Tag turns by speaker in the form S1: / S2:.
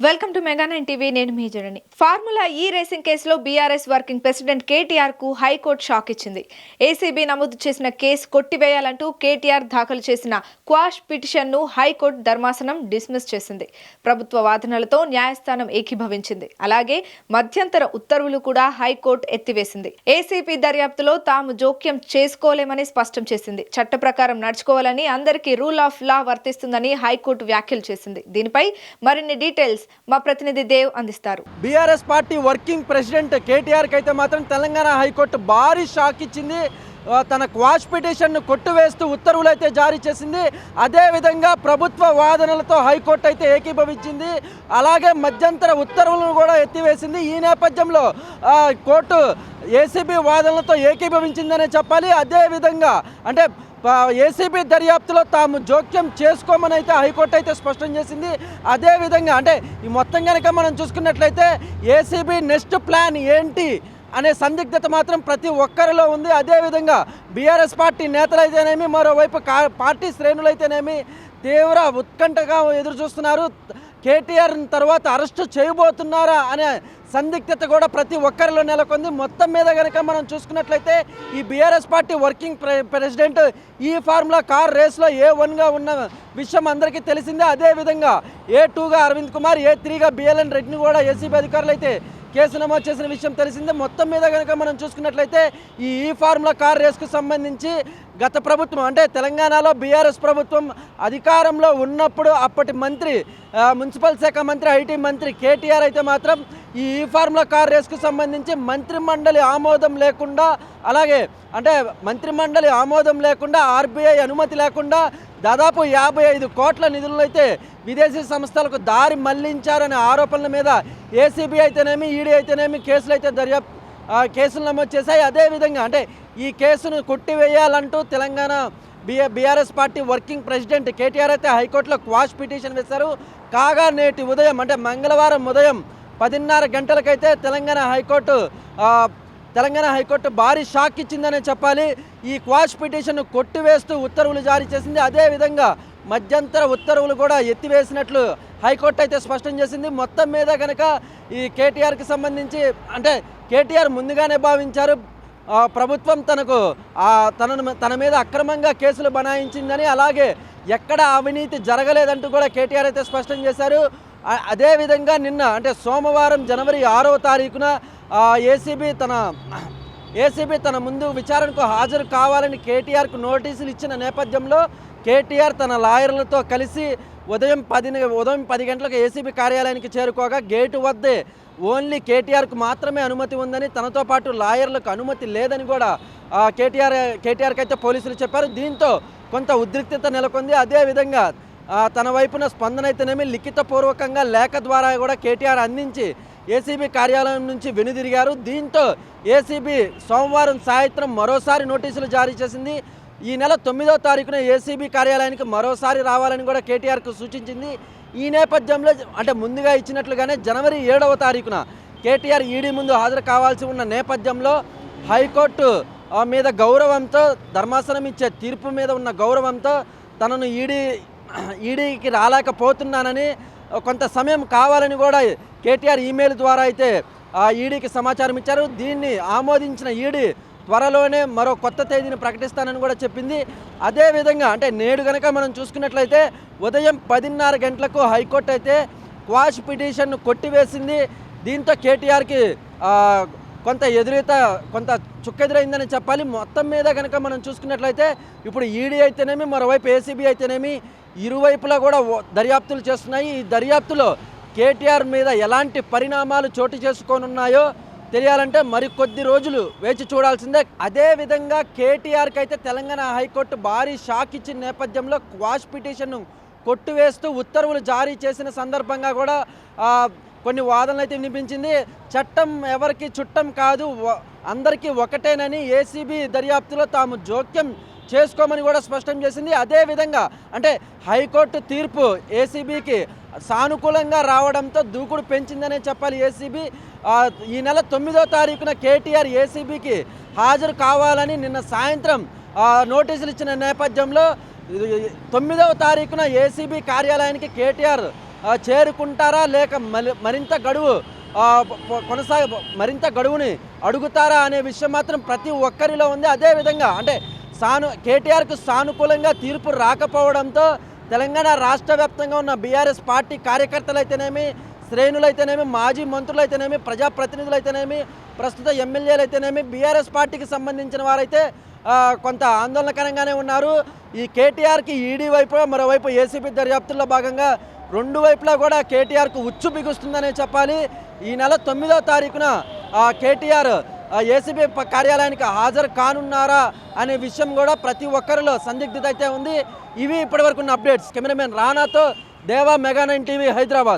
S1: Welcome to mega 9 TV. నేను మీ జనని. Formula ఈ racing కేసులో బీఆర్ఎస్ వర్కింగ్ ప్రెసిడెంట్ కేటీఆర్ కు హైకోర్టు షాక్ ఇచ్చింది. ఏసీబీ నమోదు చేసిన కేసు కొట్టివేయాలంటూ కేటీఆర్ దాఖలు చేసిన క్వాష్ పిటిషన్ ను హైకోర్టు ధర్మాసనం డిస్మిస్ చేసింది. ప్రభుత్వ వాదనలతో న్యాయస్థానం ఏకీభవించింది. అలాగే మధ్యంతర ఉత్తర్వులు కూడా హైకోర్టు ఎత్తివేసింది. ఏసీబీ దర్యాప్తులో తాము జోక్యం చేసుకోలేమని స్పష్టం చేసింది. చట్ట ప్రకారం నడుచుకోవాలని, అందరికీ రూల్ ఆఫ్ లా వర్తిస్తుందని హైకోర్టు వ్యాఖ్యలు చేసింది. దీనిపై మరిన్ని డీటెయిల్స్ మా ప్రతినిధి దేవ్ అందిస్తారు.
S2: BRS party working president KTR అయితే మాత్రం తెలంగాణ హైకోర్టు భారీ షాక్ ఇచ్చింది. తన క్వాష్ పిటిషన్ను కొట్టువేస్తూ ఉత్తర్వులు అయితే జారీ చేసింది. అదేవిధంగా ప్రభుత్వ వాదనలతో హైకోర్టు అయితే ఏకీభవించింది. అలాగే మధ్యంతర ఉత్తర్వులను కూడా ఎత్తివేసింది. ఈ నేపథ్యంలో కోర్టు ఏసీబీ వాదనలతో ఏకీభవించిందనే చెప్పాలి. అదేవిధంగా అంటే ఏసీబీ దర్యాప్తులో తాము జోక్యం చేసుకోమని అయితే హైకోర్టు అయితే స్పష్టం చేసింది. అదేవిధంగా అంటే ఈ మొత్తం కనుక మనం చూసుకున్నట్లయితే ఏసీబీ నెక్స్ట్ ప్లాన్ ఏంటి అనే సందిగ్ధత మాత్రం ప్రతి ఒక్కరిలో ఉంది. అదేవిధంగా బీఆర్ఎస్ పార్టీ నేతలైతేనేమి, మరోవైపు పార్టీ శ్రేణులైతేనేమి తీవ్ర ఉత్కంఠగా ఎదురు చూస్తున్నారు. కేటీఆర్ తర్వాత అరెస్టు చేయబోతున్నారా అనే సందిగ్ధత కూడా ప్రతి ఒక్కరిలో నెలకొంది. మొత్తం మీద కనుక మనం చూసుకున్నట్లయితే ఈ బీఆర్ఎస్ పార్టీ వర్కింగ్ ప్రెసిడెంట్ ఈ ఫార్ములా కార్ రేస్లో A1గా ఉన్న విషయం అందరికీ తెలిసిందే. అదేవిధంగా A2గా అరవింద్ కుమార్, A3గా BLN రెడ్డిని కూడా ఏసీబీ అధికారులు అయితే కేసు నమోదు చేసిన విషయం తెలిసిందే. మొత్తం మీద కనుక మనం చూసుకున్నట్లయితే ఈ ఫార్ములా కార్ రేస్కు సంబంధించి గత ప్రభుత్వం అంటే తెలంగాణలో బీఆర్ఎస్ ప్రభుత్వం అధికారంలో ఉన్నప్పుడు అప్పటి మంత్రి, మున్సిపల్ శాఖ మంత్రి, ఐటీ మంత్రి కేటీఆర్ అయితే మాత్రం ఈ ఫార్ములా కార్ రేస్కు సంబంధించి మంత్రిమండలి ఆమోదం లేకుండా, అలాగే అంటే మంత్రిమండలి ఆమోదం లేకుండా, ఆర్బీఐ అనుమతి లేకుండా దాదాపు 55 కోట్ల నిధులను అయితే విదేశీ సంస్థలకు దారి మళ్లించారనే ఆరోపణల మీద ఏసీబీ అయితేనేమి, ఈడీ అయితేనేమి కేసులు నమోదు చేశాయి. అదేవిధంగా అంటే ఈ కేసును కొట్టివేయాలంటూ Telangana BRS party working president KTR అయితే హైకోర్టులో క్వాష్ పిటిషన్ వేశారు. కాగా నేటి ఉదయం అంటే మంగళవారం ఉదయం 10:30 గంటలకైతే తెలంగాణ హైకోర్టు భారీ షాక్ ఇచ్చిందనే చెప్పాలి. ఈ క్వాష్ పిటిషన్ను కొట్టివేస్తూ ఉత్తర్వులు జారీ చేసింది. అదేవిధంగా మధ్యంతర ఉత్తర్వులు కూడా ఎత్తివేసినట్లు హైకోర్టు అయితే స్పష్టం చేసింది. మొత్తం మీద కనుక ఈ కేటీఆర్కి సంబంధించి అంటే కేటీఆర్ ముందుగానే భావించారు ప్రభుత్వం తన మీద అక్రమంగా కేసులు బనాయించిందని, అలాగే ఎక్కడ అవినీతి జరగలేదంటూ కూడా కేటీఆర్ అయితే స్పష్టం చేశారు. అదేవిధంగా నిన్న అంటే సోమవారం జనవరి 6వ తారీఖున ఏసీబీ తన ముందు విచారణకు హాజరు కావాలని కేటీఆర్కు నోటీసులు ఇచ్చిన నేపథ్యంలో కేటీఆర్ తన లాయర్లతో కలిసి ఉదయం 10 గంటలకు ఏసీబీ కార్యాలయానికి చేరుకోగా గేటు వద్దే ఓన్లీ మాత్రమే అనుమతి ఉందని, తనతో పాటు లాయర్లకు అనుమతి లేదని కూడా కేటీఆర్కి అయితే పోలీసులు చెప్పారు. దీంతో కొంత ఉద్రిక్తత నెలకొంది. అదేవిధంగా తన వైపున స్పందన అయితేనేమి లిఖితపూర్వకంగా లేఖ ద్వారా కూడా కేటీఆర్ అందించి ఏసీబీ కార్యాలయం నుంచి వెనుదిరిగారు. దీంతో ఏసీబీ సోమవారం సాయంత్రం మరోసారి నోటీసులు జారీ చేసింది. ఈ నెల 9వ తారీఖున ఏసీబీ కార్యాలయానికి మరోసారి రావాలని కూడా కేటీఆర్కు సూచించింది. ఈ నేపథ్యంలో అంటే ముందుగా ఇచ్చినట్లుగానే జనవరి 7వ తారీఖున కేటీఆర్ ఈడీ ముందు హాజరు కావాల్సి ఉన్న నేపథ్యంలో హైకోర్టు మీద గౌరవంతో, ధర్మాసనం ఇచ్చే తీర్పు మీద ఉన్న గౌరవంతో తనను ఈడీకి రాలేకపోతున్నానని, కొంత సమయం కావాలని కూడా కేటీఆర్ ఈమెయిల్ ద్వారా అయితే ఈడీకి సమాచారం ఇచ్చారు. దీన్ని ఆమోదించిన ఈడీ త్వరలోనే మరో కొత్త తేదీని ప్రకటిస్తానని కూడా చెప్పింది. అదేవిధంగా అంటే నేడు కనుక మనం చూసుకున్నట్లయితే ఉదయం 10:30 గంటలకు హైకోర్టు అయితే క్వాష్ పిటిషన్ను కొట్టివేసింది. దీంతో కేటీఆర్కి కొంత చుక్కెదురైందని చెప్పాలి. మొత్తం మీద కనుక మనం చూసుకున్నట్లయితే ఇప్పుడు ఈడీ అయితేనేమి, మరోవైపు ఏసీబీ అయితేనేమి ఇరువైపులా కూడా దర్యాప్తులు చేస్తున్నాయి. ఈ దర్యాప్తులో కేటీఆర్ మీద ఎలాంటి పరిణామాలు చోటు చేసుకోనున్నాయో తెలియాలంటే మరికొద్ది రోజులు వేచి చూడాల్సిందే. అదేవిధంగా కేటీఆర్కి అయితే తెలంగాణ హైకోర్టు భారీ షాక్ ఇచ్చిన నేపథ్యంలో క్వాష్ పిటిషన్ను కొట్టివేస్తూ ఉత్తర్వులు జారీ చేసిన సందర్భంగా కూడా కొన్ని వాదనలు అయితే వినిపించింది. చట్టం ఎవరికి చుట్టం కాదు, అందరికీ ఒకటేనని ఏసీబీ దర్యాప్తులో తాము జోక్యం చేసుకోమని కూడా స్పష్టం చేసింది. అదేవిధంగా అంటే హైకోర్టు తీర్పు ఏసీబీకి సానుకూలంగా రావడంతో దూకుడు పెంచిందనే చెప్పాలి ఏసీబీ. ఈ నెల 9వ తారీఖున కేటీఆర్ ఏసీబీకి హాజరు కావాలని నిన్న సాయంత్రం నోటీసులు ఇచ్చిన నేపథ్యంలో 9వ తారీఖున ఏసీబీ కార్యాలయానికి కేటీఆర్ చేరుకుంటారా లేక మరింత గడువు మరింత గడువుని అడుగుతారా అనే విషయం మాత్రం ప్రతి ఒక్కరిలో ఉంది. అదేవిధంగా అంటే కేటీఆర్కు సానుకూలంగా తీర్పు రాకపోవడంతో తెలంగాణ రాష్ట్ర వ్యాప్తంగా ఉన్న బీఆర్ఎస్ పార్టీ కార్యకర్తలు అయితేనేమి, శ్రేణులైతేనేమి, మాజీ మంత్రులైతేనేమి, ప్రజాప్రతినిధులైతేనేమి, ప్రస్తుత ఎమ్మెల్యేలు అయితేనేమి, బీఆర్ఎస్ పార్టీకి సంబంధించిన వారైతే కొంత ఆందోళనకరంగానే ఉన్నారు. ఈ కేటీఆర్కి ఈడీ వైపు, మరోవైపు ఏసీబీ దర్యాప్తుల్లో భాగంగా రెండు వైపులా కూడా కేటీఆర్కు ఉచ్చు బిగుస్తుందనే చెప్పాలి. ఈ నెల 9వ తారీఖున కేటీఆర్ ఏసీబీ కార్యాలయానికి హాజరు కానున్నారా అనే విషయం కూడా ప్రతి ఒక్కరిలో సందిగ్ధత అయితే ఉంది. ఇవి ఇప్పటివరకు ఉన్న అప్డేట్స్. కెమెరామెన్ రానాతో దేవా, మెగా 9 టీవీ, హైదరాబాద్.